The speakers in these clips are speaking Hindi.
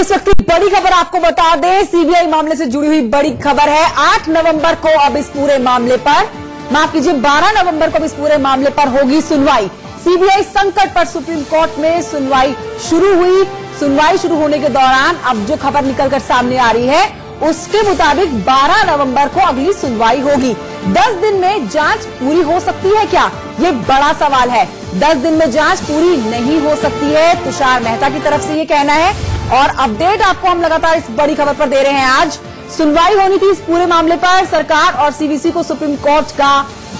इस वक्त की बड़ी खबर आपको बता दें, सीबीआई मामले से जुड़ी हुई बड़ी खबर है। 8 नवंबर को अब इस पूरे मामले पर, माफ कीजिए 12 नवंबर को अब इस पूरे मामले पर होगी सुनवाई। सीबीआई संकट पर सुप्रीम कोर्ट में सुनवाई शुरू हुई। सुनवाई शुरू होने के दौरान अब जो खबर निकलकर सामने आ रही है उसके मुताबिक 12 नवंबर को अगली सुनवाई होगी। 10 दिन में जांच पूरी हो सकती है क्या, ये बड़ा सवाल है। 10 दिन में जांच पूरी नहीं हो सकती है, तुषार मेहता की तरफ से ये कहना है। और अपडेट आपको हम लगातार इस बड़ी खबर पर दे रहे हैं। आज सुनवाई होनी थी इस पूरे मामले पर, सरकार और सीवीसी को सुप्रीम कोर्ट का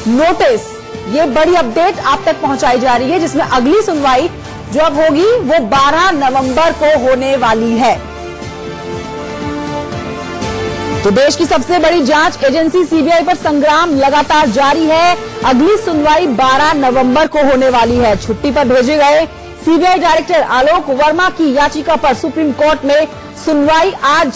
नोटिस, ये बड़ी अपडेट आप तक पहुंचाई जा रही है, जिसमें अगली सुनवाई जो अब होगी वो 12 नवंबर को होने वाली है। तो देश की सबसे बड़ी जांच एजेंसी सीबीआई पर संग्राम लगातार जारी है। अगली सुनवाई 12 नवंबर को होने वाली है। छुट्टी पर भेजे गए सीबीआई डायरेक्टर आलोक वर्मा की याचिका पर सुप्रीम कोर्ट में सुनवाई आज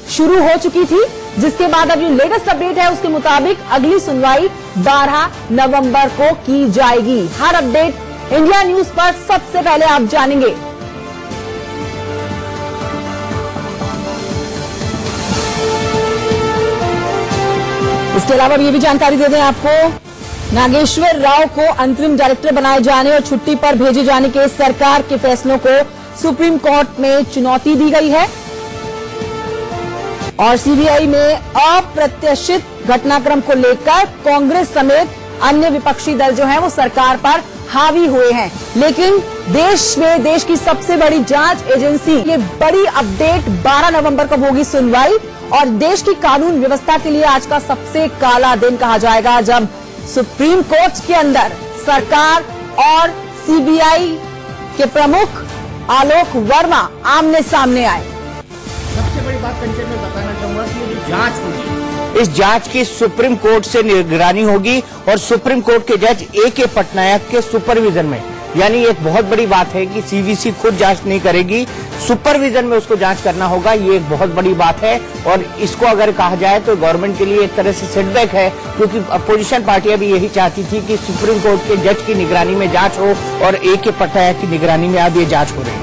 शुरू हो चुकी थी, जिसके बाद अब जो लेटेस्ट अपडेट है उसके मुताबिक अगली सुनवाई 12 नवंबर को की जाएगी। हर अपडेट इंडिया न्यूज पर सबसे पहले आप जानेंगे। इसके अलावा ये भी जानकारी दे दें आपको, नागेश्वर राव को अंतरिम डायरेक्टर बनाए जाने और छुट्टी पर भेजे जाने के सरकार के फैसलों को सुप्रीम कोर्ट में चुनौती दी गई है। और सीबीआई में अप्रत्याशित घटनाक्रम को लेकर कांग्रेस समेत अन्य विपक्षी दल जो हैं वो सरकार पर हावी हुए हैं। लेकिन देश में देश की सबसे बड़ी जांच एजेंसी, ये बड़ी अपडेट 12 नवंबर को होगी सुनवाई। और देश की कानून व्यवस्था के लिए आज का सबसे काला दिन कहा जाएगा, जब सुप्रीम कोर्ट के अंदर सरकार और सीबीआई के प्रमुख आलोक वर्मा आमने सामने आए। सबसे बड़ी बात कंचन में बताना चाहूंगा कि ये जो जांच होगी, इस जांच की सुप्रीम कोर्ट से निगरानी होगी और सुप्रीम कोर्ट के जज ए.के. पटनायक के सुपरविजन में। यानी एक बहुत बड़ी बात है कि सीवीसी खुद जांच नहीं करेगी, सुपरविजन में उसको जांच करना होगा। ये एक बहुत बड़ी बात है और इसको अगर कहा जाए तो गवर्नमेंट के लिए एक तरह से सेटबैक है, क्योंकि अपोजिशन पार्टियां भी यही चाहती थी कि सुप्रीम कोर्ट के जज की निगरानी में जांच हो और ए.के. पटनायक की निगरानी में अब ये जांच हो रही है।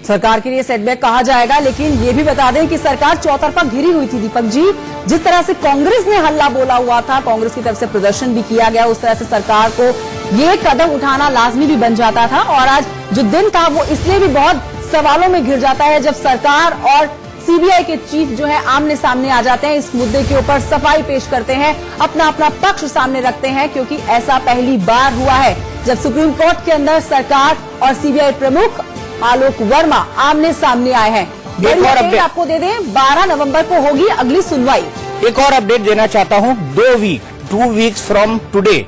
सरकार के लिए सेटबैक कहा जाएगा, लेकिन ये भी बता दें कि सरकार चौतरफा घिरी हुई थी दीपक जी। जिस तरह से कांग्रेस ने हल्ला बोला हुआ था, कांग्रेस की तरफ से प्रदर्शन भी किया गया, उस तरह से सरकार को ये कदम उठाना लाजमी भी बन जाता था। और आज जो दिन था वो इसलिए भी बहुत सवालों में घिर जाता है जब सरकार और सीबीआई के चीफ जो है आमने सामने आ जाते हैं, इस मुद्दे के ऊपर सफाई पेश करते हैं, अपना अपना पक्ष सामने रखते हैं। क्योंकि ऐसा पहली बार हुआ है जब सुप्रीम कोर्ट के अंदर सरकार और सीबीआई प्रमुख आलोक वर्मा आमने सामने आए हैं। एक और अपडेट आपको दे दें, 12 नवंबर को होगी अगली सुनवाई। एक और अपडेट देना चाहता हूं, 2 weeks from today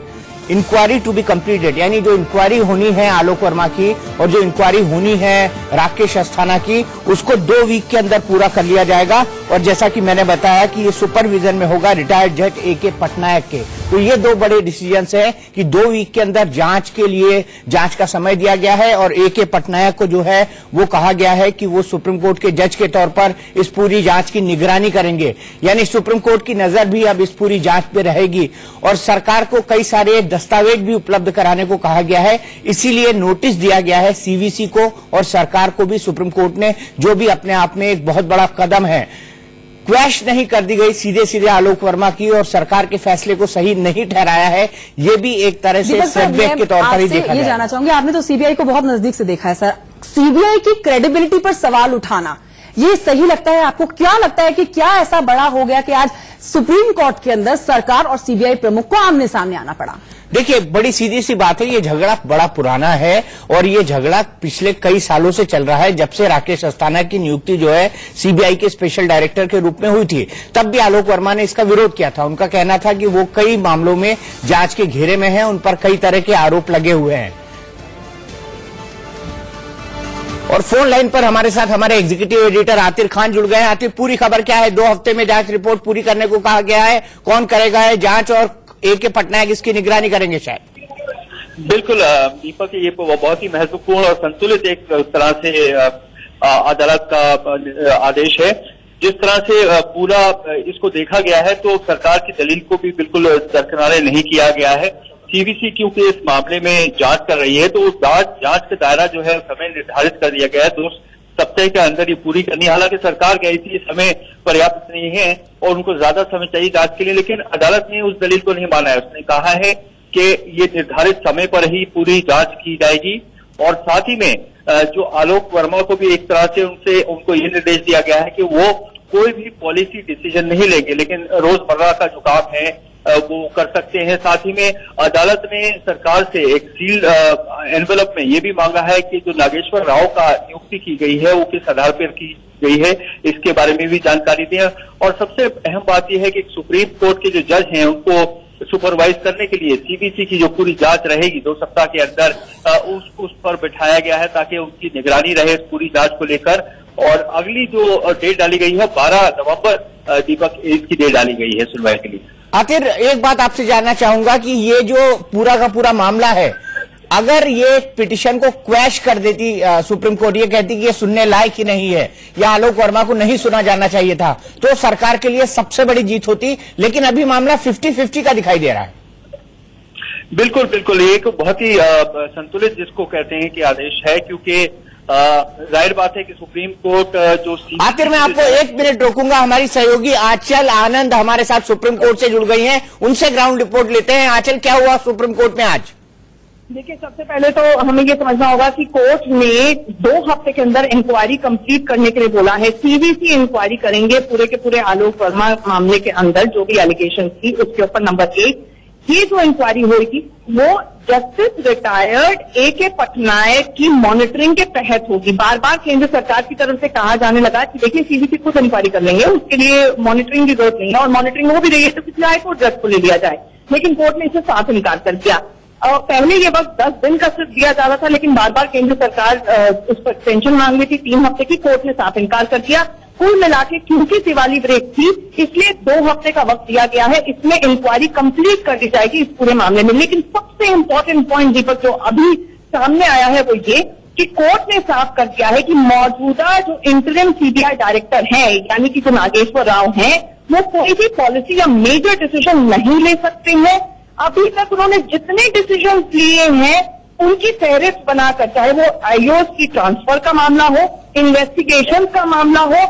inquiry to be completed. यानी जो इंक्वायरी होनी है आलोक वर्मा की और जो इंक्वायरी होनी है राकेश अस्थाना की, उसको 2 वीक के अंदर पूरा कर लिया जाएगा। और जैसा कि मैंने बताया कि ये सुपरविजन में होगा रिटायर्ड जज ए.के. पटनायक के। तो ये 2 बड़े डिसीजंस हैं कि 2 वीक के अंदर जांच के लिए जांच का समय दिया गया है और ए.के. पटनायक को जो है वो कहा गया है कि वो सुप्रीम कोर्ट के जज के तौर पर इस पूरी जांच की निगरानी करेंगे। यानी सुप्रीम कोर्ट की नजर भी अब इस पूरी जांच पे रहेगी और सरकार को कई सारे दस्तावेज भी उपलब्ध कराने को कहा गया है। इसीलिए नोटिस दिया गया है सीवीसी को और सरकार को भी। सुप्रीम कोर्ट ने जो भी अपने आप में एक बहुत बड़ा कदम है, क्वैश नहीं कर दी गई सीधे सीधे आलोक वर्मा की और सरकार के फैसले को सही नहीं ठहराया है, ये भी एक तरह से सेटबैक के तौर पर ही देखा ये जानना चाहूंगी, आपने तो सीबीआई को बहुत नजदीक से देखा है सर, सीबीआई की क्रेडिबिलिटी पर सवाल उठाना ये सही लगता है आपको? क्या लगता है कि क्या ऐसा बड़ा हो गया कि आज सुप्रीम कोर्ट के अंदर सरकार और सीबीआई प्रमुख को आमने सामने आना पड़ा? देखिए, बड़ी सीधी सी बात है, ये झगड़ा बड़ा पुराना है और ये झगड़ा पिछले कई सालों से चल रहा है। जब से राकेश अस्थाना की नियुक्ति जो है सीबीआई के स्पेशल डायरेक्टर के रूप में हुई थी, तब भी आलोक वर्मा ने इसका विरोध किया था। उनका कहना था कि वो कई मामलों में जांच के घेरे में है, उन पर कई तरह के आरोप लगे हुए हैं। और फोन लाइन पर हमारे साथ हमारे एग्जीक्यूटिव एडिटर आतिर खान जुड़ गए हैं। आतिर, पूरी खबर क्या है? 2 हफ्ते में जांच रिपोर्ट पूरी करने को कहा गया है, कौन करेगा है जांच और ए.के. पटनायक इसकी निगरानी करेंगे शायद? बिल्कुल दीपक, ये बहुत ही महत्वपूर्ण और संतुलित एक तरह से अदालत का आदेश है। जिस तरह से पूरा इसको देखा गया है तो सरकार की दलील को भी बिल्कुल दरकिनारे नहीं किया गया है। सीवीसी क्योंकि इस मामले में जांच कर रही है तो उस जांच का दायरा जो है समय निर्धारित कर दिया गया है। सप्ताह के अंदर ये पूरी करनी। हालांकि सरकार कही थी समय पर्याप्त नहीं है और उनको ज्यादा समय चाहिए जांच के लिए, लेकिन अदालत ने उस दलील को नहीं माना है। उसने कहा है कि ये निर्धारित समय पर ही पूरी जांच की जाएगी और साथ ही में जो आलोक वर्मा को भी एक तरह से उनको ये निर्देश दिया गया है कि वो कोई भी पॉलिसी डिसीजन नहीं लेंगे, लेकिन रोजमर्रा का जो काम है वो कर सकते हैं। साथ ही में अदालत ने सरकार से एक सील्ड एनवेलप में ये भी मांगा है कि जो नागेश्वर राव का नियुक्ति की गई है वो किस आधार पर की गई है, इसके बारे में भी जानकारी दें। और सबसे अहम बात यह है कि सुप्रीम कोर्ट के जो जज हैं उनको सुपरवाइज करने के लिए सीबीसी की जो पूरी जांच रहेगी 2 सप्ताह के अंदर उस पर बिठाया गया है ताकि उनकी निगरानी रहे इस पूरी जांच को लेकर। और अगली जो डेट डाली गई है 12 नवंबर दीपक इसकी डेट डाली गई है सुनवाई के लिए। आखिर एक बात आपसे जानना चाहूंगा कि ये जो पूरा का पूरा मामला है, अगर ये पिटीशन को क्वैश कर देती सुप्रीम कोर्ट, ये कहती कि ये सुनने लायक ही नहीं है या आलोक वर्मा को नहीं सुना जाना चाहिए था, तो सरकार के लिए सबसे बड़ी जीत होती। लेकिन अभी मामला 50-50 का दिखाई दे रहा है। बिल्कुल बिल्कुल, ये एक बहुत ही संतुलित जिसको कहते हैं कि आदेश है, क्योंकि जाहिर बात है कि सुप्रीम कोर्ट जो आखिर मैं आपको 1 मिनट रोकूंगा। हमारी सहयोगी आंचल आनंद हमारे साथ सुप्रीम कोर्ट से जुड़ गई हैं, उनसे ग्राउंड रिपोर्ट लेते हैं। आंचल, क्या हुआ सुप्रीम कोर्ट में आज? देखिए, सबसे पहले तो हमें ये समझना होगा कि कोर्ट ने 2 हफ्ते के अंदर इंक्वायरी कंप्लीट करने के लिए बोला है। सीबीसी इंक्वायरी करेंगे पूरे के पूरे आलोक वर्मा मामले के अंदर जो भी एलिगेशन थी उसके ऊपर। नंबर 1, ये जो इंक्वायरी होगी वो जस्टिस रिटायर्ड A.K. पटनायक की मॉनिटरिंग के तहत होगी। बार बार केंद्र सरकार की तरफ से कहा जाने लगा कि देखिए सीबीसी खुद इंक्वायरी कर लेंगे, उसके लिए मॉनिटरिंग की जरूरत नहीं है, और मॉनिटरिंग हो भी रही है तो किसी हाईकोर्ट जज को ले लिया जाए। लेकिन कोर्ट ने इसे साफ इनकार कर दिया। पहले ये वक्त 10 दिन का सिर्फ दिया जा रहा था, लेकिन बार बार केंद्र सरकार उस पर एक्सटेंशन मांग रही थी 3 हफ्ते की। कोर्ट ने साफ इनकार कर दिया। कुल मिला के क्योंकि दिवाली ब्रेक थी इसलिए 2 हफ्ते का वक्त दिया गया है। इसमें इंक्वायरी कंप्लीट कर दी जाएगी इस पूरे मामले में। लेकिन सबसे इंपॉर्टेंट पॉइंट दीपक जो अभी सामने आया है वो ये कि कोर्ट ने साफ कर दिया है कि मौजूदा जो इंटरिम सीबीआई डायरेक्टर हैं, यानी कि जो नागेश्वर राव हैं, वो कोई भी पॉलिसी या मेजर डिसीजन नहीं ले सकते हैं। अभी तक उन्होंने जितने डिसीजन लिए हैं उनकी फहरिस्त बनाकर, चाहे वो आईओ की ट्रांसफर का मामला हो, इन्वेस्टिगेशन का मामला हो,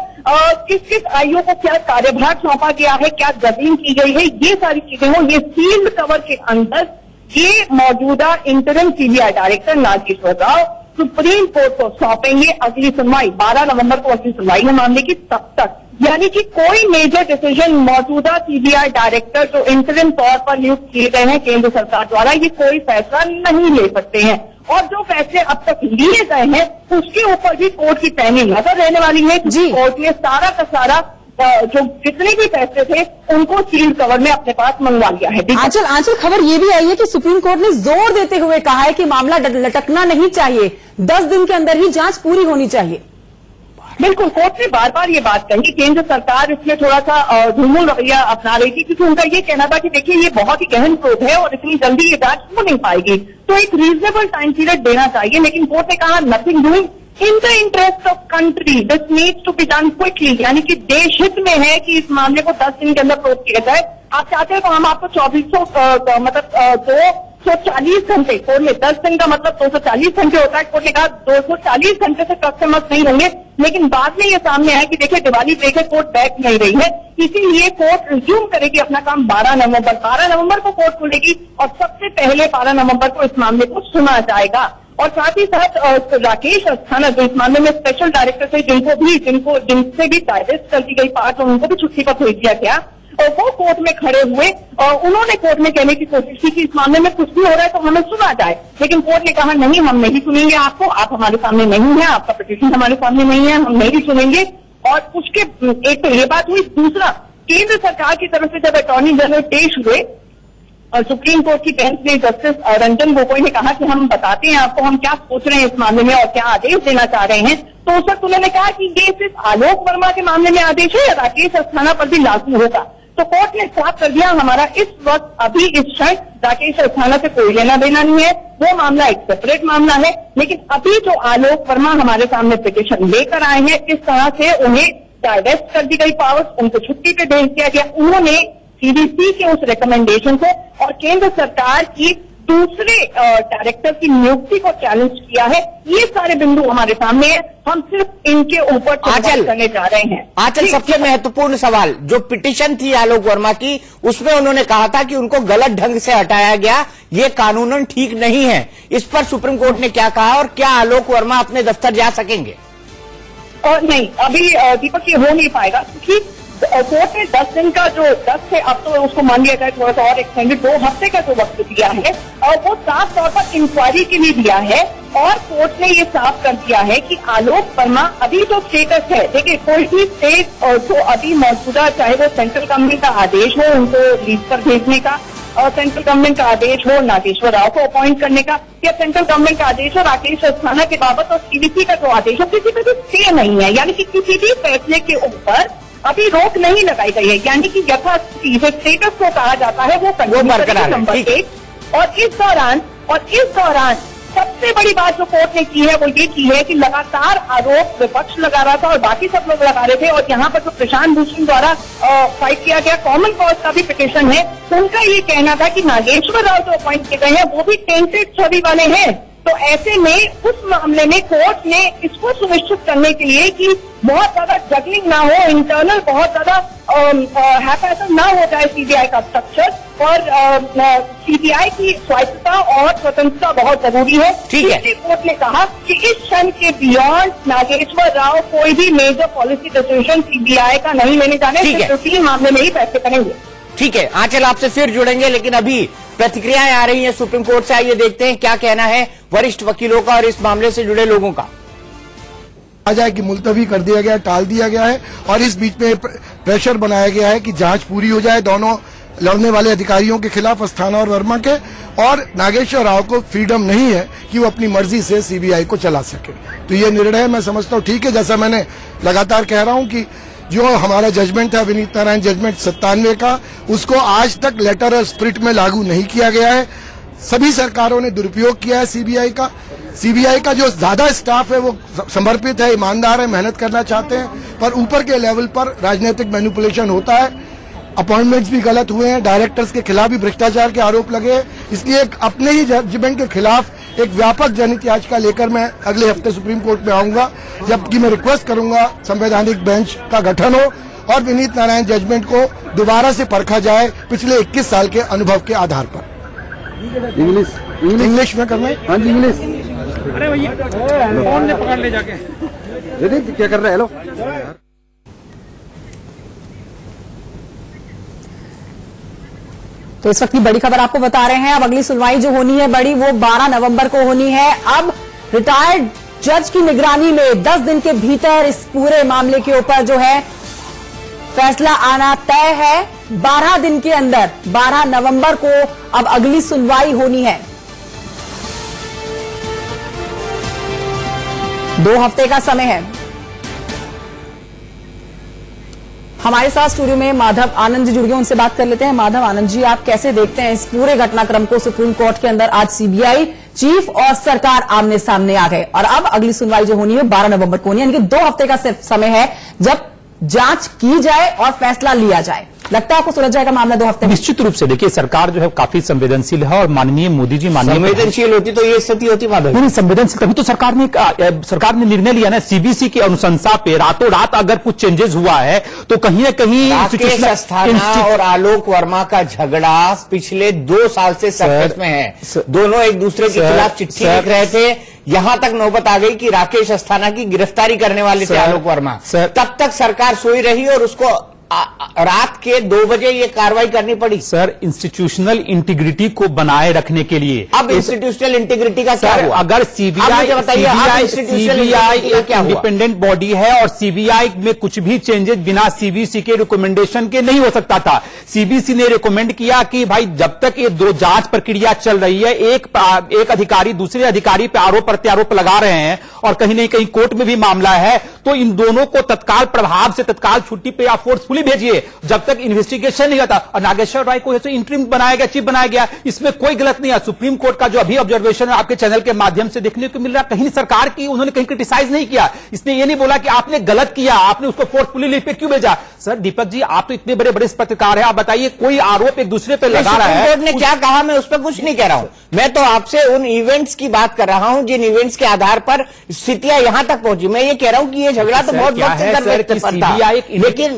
किस किस आईओ को क्या कार्यभार सौंपा गया है, क्या जमीन की गई है, ये सारी चीजें हो, ये सील्ड कवर के अंदर ये मौजूदा interim CBI director Nageswara Rao supreme court को सौंपेंगे। अगली सुनवाई 12 नवंबर को अगली सुनवाई है मामले की। तब तक यानी कि कोई मेजर डिसीजन मौजूदा सीबीआई डायरेक्टर जो इंटरिम तौर पर नियुक्त किए गए हैं केंद्र सरकार द्वारा, ये कोई फैसला नहीं ले सकते हैं। और जो फैसले अब तक लिए गए हैं उसके ऊपर भी कोर्ट की पैनी नजर रहने वाली है। कोर्ट ने सारा का सारा जो जितने भी फैसले थे उनको सील्ड कवर में अपने पास मंगवा लिया है। आंचल, खबर ये भी आई है कि सुप्रीम कोर्ट ने जोर देते हुए कहा है कि मामला लटकना नहीं चाहिए, 10 दिन के अंदर ही जांच पूरी होनी चाहिए। बिल्कुल, कोर्ट ने बार बार ये बात कही। केंद्र सरकार इसमें थोड़ा सा धूमुल रवैया अपना रही थी क्योंकि उनका ये कहना था कि देखिए ये बहुत ही गहन क्रोध है और इतनी जल्दी ये जांच हो नहीं पाएगी, तो एक रीजनेबल टाइम पीरियड देना चाहिए। लेकिन कोर्ट ने कहा nothing doing in the interest of country, this needs to be done quickly, यानी कि देश हित में है कि इस मामले को 10 दिन के अंदर क्लोज किया जाए। आप चाहते हैं तो हम आपको 240 घंटे, कोर्ट में 10 दिन का मतलब 240 घंटे होता है। कोर्ट ने कहा 240 घंटे से कस्टमर्स नहीं होंगे, लेकिन बाद में ये सामने आया कि देखिए दिवाली ब्रेक है, कोर्ट बैक नहीं रही है, इसीलिए कोर्ट रिज्यूम करेगी अपना काम 12 नवंबर को कोर्ट खुलेगी और सबसे पहले 12 नवंबर को इस मामले को सुना जाएगा। और साथ ही साथ राकेश अस्थाना जो इस मामले में स्पेशल डायरेक्टर थे, जिनसे भी डाइजेस्ट कर दी गई पार्ट और उनको भी छुट्टी पर भेज दिया गया, और वो कोर्ट में खड़े हुए और उन्होंने कोर्ट में कहने की कोशिश की कि इस मामले में कुछ भी हो रहा है तो हमें सुना जाए। लेकिन कोर्ट ने कहा नहीं, हम नहीं सुनेंगे आपको, आप हमारे सामने नहीं है, आपका पिटीशन हमारे सामने नहीं है, हम नहीं सुनेंगे। और उसके एक तो ये बात हुई। दूसरा, केंद्र सरकार की तरफ से जब अटॉर्नी जनरल पेश हुए और सुप्रीम कोर्ट की बेंच ने जस्टिस रंजन गोगोई ने कहा कि हम बताते हैं आपको हम क्या सोच रहे हैं इस मामले में और क्या आदेश देना चाह रहे हैं, तो उस वक्त उन्होंने कहा कि ये सिर्फ आलोक वर्मा के मामले में आदेश है या राकेश अस्थाना पर भी लागू होगा। तो कोर्ट ने साफ कर दिया हमारा इस वक्त अभी इस क्षण राकेश अस्थाना से कोई लेना देना नहीं है, वो मामला एक सेपरेट मामला है। लेकिन अभी जो आलोक वर्मा हमारे सामने पिटीशन लेकर आए हैं, इस तरह से उन्हें डाइवेस्ट कर दी गई पावर्स, उनको छुट्टी पे भेज दिया गया। उन्होंने सीबीसी के उस रिकमेंडेशन को और केंद्र सरकार की दूसरे डायरेक्टर की नियुक्ति को चैलेंज किया है। ये सारे बिंदु हमारे सामने है, हम सिर्फ इनके ऊपर चर्चा करने जा रहे हैं। आंचल, सबसे महत्वपूर्ण सवाल, जो पिटीशन थी आलोक वर्मा की, उसमें उन्होंने कहा था कि उनको गलत ढंग से हटाया गया, ये कानूनन ठीक नहीं है। इस पर सुप्रीम कोर्ट ने क्या कहा और क्या आलोक वर्मा अपने दफ्तर जा सकेंगे? नहीं, अभी दीपक ये हो नहीं पाएगा, क्योंकि कोर्ट ने 10 दिन का जो 10 से अब तो उसको मान लिया जाए थोड़ा सा और एक्सटेंडेड 2 हफ्ते का जो वक्त दिया है, और वो साफ तौर पर इंक्वायरी के लिए दिया है। और कोर्ट ने ये साफ कर दिया है कि आलोक वर्मा अभी जो स्टेटस है, देखिए कोई भी स्टेट जो अभी मौजूदा, चाहे वो सेंट्रल गवर्नमेंट का आदेश हो उनको लीव पर भेजने का, और सेंट्रल गवर्नमेंट का आदेश हो नागेश्वर राव को अपॉइंट करने का, या सेंट्रल गवर्नमेंट का आदेश हो राकेश अस्थाना के बाबत और सीवीसी का जो आदेश हो, किसी पे भी स्टे नहीं है, यानी कि किसी भी फैसले के ऊपर अभी रोक नहीं लगाई गई है, यानी कि यथास्थिति जो स्टेटस को कहा जाता है वो बरकरार नंबर 1। और इस दौरान सबसे बड़ी बात जो कोर्ट ने की है वो ये की है कि लगातार आरोप विपक्ष लगा रहा था और बाकी सब लोग लगा रहे थे, और यहाँ पर जो प्रशांत भूषण द्वारा फाइट किया गया कॉमन कॉज का भी पिटीशन है, उनका ये कहना था कि नागेश्वर राव जो अपॉइंट किए गए हैं वो भी टेंटेड छवि वाले हैं। तो ऐसे में उस मामले में कोर्ट ने इसको सुनिश्चित करने के लिए कि बहुत ज्यादा जगलिंग ना हो, इंटरनल बहुत ज्यादा हैपैसन ना हो जाए सीबीआई का स्ट्रक्चर, और सीबीआई की स्वायत्तता और स्वतंत्रता बहुत जरूरी है। इसलिए कोर्ट ने कहा कि इस क्षण के बियॉन्ड नागेश्वर राव कोई भी मेजर पॉलिसी डिसीजन सीबीआई का नहीं लेने जाने, सिर्फ रूटीन मामले में ही फैसले करेंगे। ठीक है आंचल, आपसे फिर जुड़ेंगे, लेकिन अभी प्रतिक्रियाएं आ रही हैं सुप्रीम कोर्ट से। आइए देखते हैं क्या कहना है वरिष्ठ वकीलों का और इस मामले से जुड़े लोगों का। आ जाए कि मुलतवी कर दिया गया, टाल दिया गया है, और इस बीच में प्रेशर बनाया गया है कि जांच पूरी हो जाए दोनों लड़ने वाले अधिकारियों के खिलाफ, अस्थाना और वर्मा के, और नागेश्वर राव को फ्रीडम नहीं है कि वो अपनी मर्जी से सीबीआई को चला सके। तो ये निर्णय मैं समझता हूँ ठीक है। जैसा मैंने लगातार कह रहा हूँ कि जो हमारा जजमेंट था विनीत नारायण जजमेंट 97 का, उसको आज तक लेटर और स्पिरिट में लागू नहीं किया गया है। सभी सरकारों ने दुरुपयोग किया है सीबीआई का। सीबीआई का जो ज्यादा स्टाफ है वो समर्पित है, ईमानदार है, मेहनत करना चाहते हैं, पर ऊपर के लेवल पर राजनीतिक मैनिपुलेशन होता है। अपॉइंटमेंट्स भी गलत हुए हैं, डायरेक्टर्स के खिलाफ भी भ्रष्टाचार के आरोप लगे हैं। इसलिए अपने ही जजमेंट के खिलाफ एक व्यापक जनहित याचिका लेकर मैं अगले हफ्ते सुप्रीम कोर्ट में आऊंगा, जबकि मैं रिक्वेस्ट करूंगा संवैधानिक बेंच का गठन हो और विनीत नारायण जजमेंट को दोबारा से परखा जाए पिछले 21 साल के अनुभव के आधार पर। इंग्लिश में करना है? हाँ जी इंग्लिश। अरे भैया फोन ने पकड़ ले जाके, क्या कर रहे हैं? हेलो, तो इस वक्त की बड़ी खबर आपको बता रहे हैं। अब अगली सुनवाई जो होनी है बड़ी, वो 12 नवंबर को होनी है। अब रिटायर्ड जज की निगरानी में 10 दिन के भीतर इस पूरे मामले के ऊपर जो है फैसला आना तय है। 12 दिन के अंदर 12 नवंबर को अब अगली सुनवाई होनी है। 2 हफ्ते का समय है। हमारे साथ स्टूडियो में माधव आनंद जी जुड़ गए, उनसे बात कर लेते हैं। माधव आनंद जी, आप कैसे देखते हैं इस पूरे घटनाक्रम को? सुप्रीम कोर्ट के अंदर आज सीबीआई चीफ और सरकार आमने सामने आ गए और अब अगली सुनवाई जो होनी है 12 नवंबर को होनी है, यानी कि 2 हफ्ते का सिर्फ समय है जब जांच की जाए और फैसला लिया जाए। लगता है आपको सुलझ जाएगा मामला 2 हफ्ते में? निश्चित रूप से देखिए, सरकार जो है काफी संवेदनशील है और माननीय मोदी जी संवेदनशील होती तो ये स्थिति होती माधव? नहीं, संवेदनशील तभी तो सरकार ने निर्णय लिया ना, सीबीसी की अनुशंसा पे रातों रात अगर कुछ चेंजेस हुआ है तो कहीं न कहीं राकेश अस्थाना और आलोक वर्मा का झगड़ा पिछले 2 साल से सर्कस में है। दोनों एक दूसरे के खिलाफ चिट्ठी लिख रहे थे, यहां तक नौबत आ गई कि राकेश अस्थाना की गिरफ्तारी करने वाले थे आलोक वर्मा। तब तक सरकार सोई रही और उसको रात के 2 बजे ये कार्रवाई करनी पड़ी। सर, इंस्टीट्यूशनल इंटीग्रिटी को बनाए रखने के लिए अब इंस्टीट्यूशनल इंटीग्रिटी का क्या हुआ? अगर सीबीआई इंडिपेंडेंट बॉडी है और सीबीआई में कुछ भी चेंजेस बिना सीबीसी के रिकमेंडेशन के नहीं हो सकता था। सीबीसी ने रिकमेंड किया कि भाई जब तक ये 2 जांच प्रक्रिया चल रही है, एक अधिकारी दूसरे अधिकारी पे आरोप प्रत्यारोप लगा रहे हैं और कहीं नहीं कहीं कोर्ट में भी मामला है, तो इन दोनों को तत्काल प्रभाव से तत्काल छुट्टी पे या फोर्सफुली भेजिए जब तक इन्वेस्टिगेशन नहीं होता। और नागेश्वर राय को इंटरिम बनाया गया, चीफ बनाया गया, इसमें कोई गलत नहीं है। सुप्रीम कोर्ट का जो अभी ऑब्जर्वेशन है आपके चैनल के माध्यम से देखने को मिल रहा, कहीं सरकार की उन्होंने कहीं क्रिटिसाइज नहीं किया। इसने ये नहीं बोला कि आपने गलत किया, आपने उसको फोर्सफुली लीव पे क्यों भेजा। सर दीपक जी, आप तो इतने बड़े बड़े पत्रकार हैं, आप बताइए कोई आरोप एक दूसरे पे लगा रहा है, कोर्ट ने क्या कहा, मैं उस पर कुछ नहीं कह रहा हूं। मैं तो आपसे उन इवेंट्स की बात कर रहा हूं जिन इवेंट्स के आधार पर स्थितियां यहां तक पहुंची। मैं ये कह रहा हूं कि ये झगड़ा तो बहुत वक्त से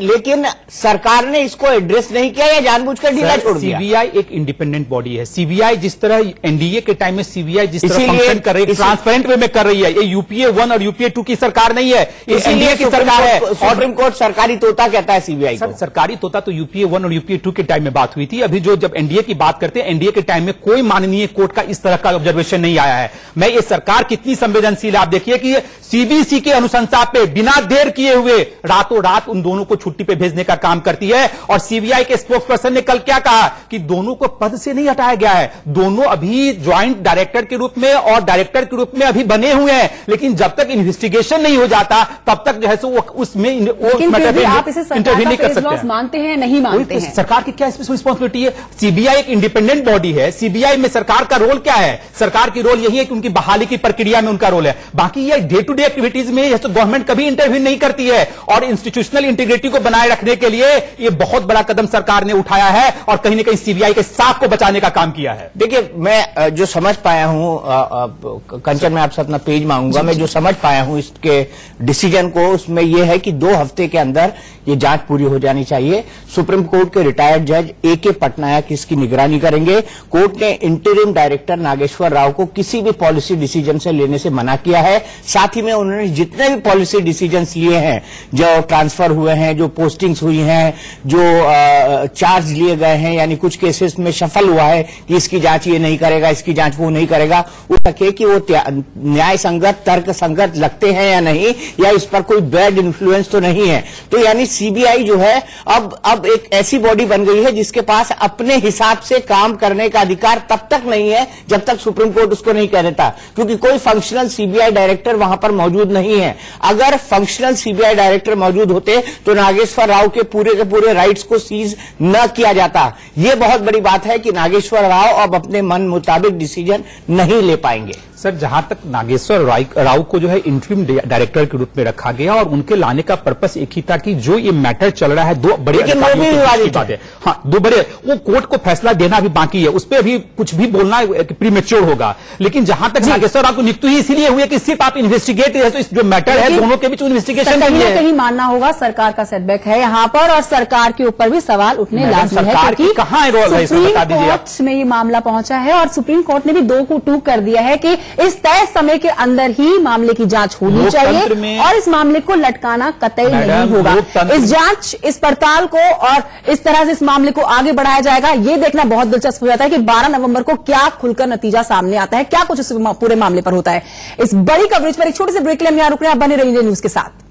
लेकिन सरकार ने इसको एड्रेस नहीं किया या जानबूझकर ढीला छोड़ दिया। सीबीआई एक इंडिपेंडेंट बॉडी है। सीबीआई जिस तरह एनडीए के टाइम में सीबीआई जिस तरह फंक्शन कर रही है, ट्रांसपेरेंट वे में कर रही है। ये यूपीए 1 और यूपीए 2 की सरकार नहीं है, ये एनडीए की सरकार है। सुप्रीम कोर्ट सरकारी तोता कहता है सीबीआई को। सरकारी तोता तो यूपीए 1 और यूपीए 2 के टाइम में बात हुई थी। अभी जो जब एनडीए की बात करते हैं, एनडीए के टाइम में कोई माननीय कोर्ट का इस तरह का ऑब्जर्वेशन नहीं आया है। मैं ये सरकार कितनी संवेदनशील है आप देखिए कि सीबीसी के अनुशंसा पे बिना देर किए हुए रातों रात उन दोनों को छुट्टी पे भेजने का काम करती है। और सीबीआई के स्पोक्सपर्सन ने कल क्या कहा कि दोनों को पद से नहीं हटाया गया है, दोनों अभी ज्वाइंट डायरेक्टर के रूप में और डायरेक्टर के रूप में अभी बने हुए हैं, लेकिन जब तक इन्वेस्टिगेशन नहीं हो जाता तब तक जो है वो उसमें आप इसे इंटरव्यू नहीं कर सकते। मानते हैं नहीं मानते हैं? सरकार की क्या इसमें रिस्पॉन्सिबिलिटी है? सीबीआई एक इंडिपेंडेंट बॉडी है। सीबीआई में सरकार का रोल क्या है? सरकार की रोल यही है कि उनकी बहाली की प्रक्रिया में उनका रोल है। बाकी ये डे टू डे एक्टिविटीज में तो गवर्नमेंट कभी इंटरव्यू नहीं करती है। और इंस्टीट्यूशनल इंटीग्रिटी को बनाए रखने के लिए ये बहुत बड़ा कदम सरकार ने उठाया है और कहीं ना कहीं सीबीआई के साख को बचाने का काम किया है। देखिए, मैं जो समझ पाया हूं, कंचन मैं आपसे अपना पेज मांगूंगा, मैं जो समझ पाया हूं इसके डिसीजन को, उसमें यह है कि 2 हफ्ते के अंदर ये जांच पूरी हो जानी चाहिए। सुप्रीम कोर्ट के रिटायर्ड जज ए.के. पटनायक इसकी निगरानी करेंगे। कोर्ट ने इंटरिम डायरेक्टर नागेश्वर राव को किसी भी पॉलिसी डिसीजन से लेने से मना किया है। साथ ही में उन्होंने जितने भी पॉलिसी डिसीजंस लिए हैं, जो ट्रांसफर हुए हैं, जो पोस्टिंग्स हुई हैं, जो चार्ज लिए गए हैं, यानी कुछ केसेस में सफल हुआ है कि इसकी जांच ये नहीं करेगा, इसकी जांच वो नहीं करेगा, वो तके कि वो न्याय संगत, तर्क संगत लगते हैं या नहीं, या इस पर कोई बैड इन्फ्लुएंस तो नहीं है। तो यानी सीबीआई जो है अब एक ऐसी बॉडी बन गई है जिसके पास अपने हिसाब से काम करने का अधिकार तब तक नहीं है जब तक सुप्रीम कोर्ट उसको नहीं कह देता, क्योंकि कोई फंक्शनल सीबीआई डायरेक्टर वहां पर मौजूद नहीं है। अगर फंक्शनल सीबीआई डायरेक्टर मौजूद होते तो नागेश्वर राव के पूरे राइट्स को सीज न किया जाता। यह बहुत बड़ी बात है कि नागेश्वर राव अब अपने मन मुताबिक डिसीजन नहीं ले पाएंगे। सर, जहां तक नागेश्वर राव को जो है इंटरिम डायरेक्टर के रूप में रखा गया और उनके लाने का पर्पस एक ही था कि जो ये मैटर चल रहा है, 2 बड़े बात है, हाँ 2 बड़े, वो कोर्ट को फैसला देना भी बाकी है, उस पर अभी कुछ भी बोलना प्रीमेच्योर होगा। लेकिन जहां तक नागेश्वर राव को नियुक्त ही इसीलिए हुई है कि सिर्फ आप इन्वेस्टिगेट जो मैटर है दोनों के बीच इन्वेस्टिगेशन कहीं ना कहीं मानना होगा सरकार का सेटबैक है यहाँ पर, और सरकार के ऊपर भी सवाल उठने लाजमी है, क्योंकि कहां रोल है इसमें बता दीजिए। कोर्ट में ये मामला पहुंचा है और सुप्रीम कोर्ट ने भी 2 को 2 कर दिया है कि इस तय समय के अंदर ही मामले की जांच होनी चाहिए और इस मामले को लटकाना कतई नहीं होगा। इस जांच, इस पड़ताल को और इस तरह से इस मामले को आगे बढ़ाया जाएगा, ये देखना बहुत दिलचस्प हो जाता है कि 12 नवंबर को क्या खुलकर नतीजा सामने आता है, क्या कुछ इस पूरे मामले पर होता है। इस बड़ी कवरेज पर एक छोटे से ब्रेक के लिए हम यहां रुक रहे हैं, आप बने रहिए न्यूज के साथ।